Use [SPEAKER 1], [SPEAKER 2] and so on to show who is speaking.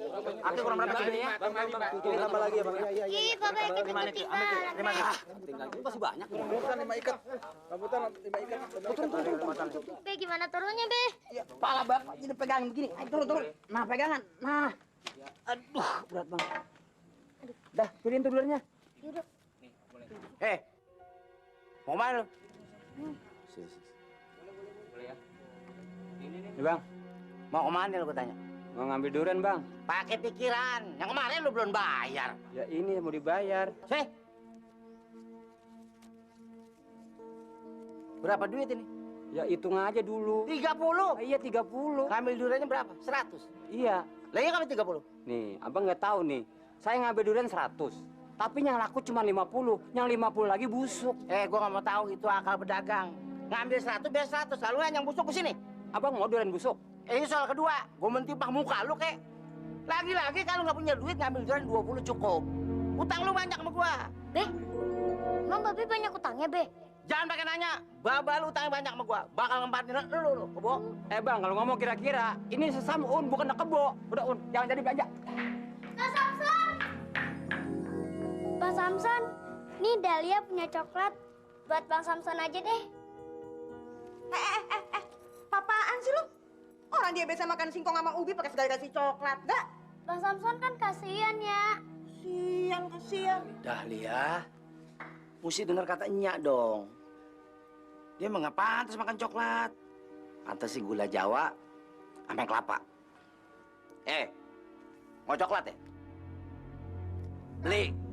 [SPEAKER 1] Aku kurang berapa sih ya?
[SPEAKER 2] Tambah lagi ya, Bang.
[SPEAKER 3] Ih, Bapak ikat ketinggalan.
[SPEAKER 1] Terima kasih. Masih banyak.
[SPEAKER 2] Rambutan 5 ikat. Rambutan 5 ikat.
[SPEAKER 3] Be, gimana turunnya, Be?
[SPEAKER 1] Pala bapak jadi pegangan begini. Ayo turun. Nah, pegangan. Nah. Aduh, berat banget. Dah, turunin tuh dulunya.
[SPEAKER 3] Yaudah.
[SPEAKER 1] Mau mana lu? Boleh ya? Ini Bang. Mau kemana lu tanya?
[SPEAKER 4] Mau ngambil durian, Bang.
[SPEAKER 1] Pakai pikiran. Yang kemarin lu belum bayar.
[SPEAKER 4] Ya ini mau dibayar.
[SPEAKER 1] Sih. Berapa duit ini?
[SPEAKER 4] Ya hitung aja dulu.
[SPEAKER 1] 30.
[SPEAKER 4] Iya 30.
[SPEAKER 1] Ngambil duriannya berapa? 100.
[SPEAKER 4] Iya.
[SPEAKER 1] Lah ya kami 30.
[SPEAKER 4] Nih, Abang nggak tahu nih. Saya ngambil durian 100. Tapi yang laku cuma 50. Yang 50 lagi busuk.
[SPEAKER 1] Gua nggak mau tahu itu akal pedagang. Ngambil 100 biar 100. Lalu yang busuk ke sini.
[SPEAKER 4] Abang mau durian busuk?
[SPEAKER 1] Ini soal kedua. Gua mentipah muka lu kek. Lagi-lagi kalau nggak punya duit ngambil durian 20 cukup. Utang lu banyak sama gua.
[SPEAKER 3] Be, emang Babe banyak utangnya, Be?
[SPEAKER 1] Jangan pakai nanya. Baba lu utangnya banyak sama gua. Bakal ngempatin lu, kebo.
[SPEAKER 4] Bang, kalau ngomong kira-kira, ini sesama bukan kebo. Udah jangan jadi belanja.
[SPEAKER 3] Pak Samson! Bang Samson, nih Dahlia punya coklat. Buat Bang Samson aja deh.
[SPEAKER 5] Apaan sih lu? Orang dia biasa makan singkong sama ubi pakai segala kasih coklat, enggak?
[SPEAKER 3] Bang Samson kan kasihan ya.
[SPEAKER 5] Kasihan.
[SPEAKER 1] Dahlia, mesti dengar kata enyak dong. Dia emang nggak pantas makan coklat. Pantas sih gula Jawa sama kelapa. Mau coklat ya? Beli.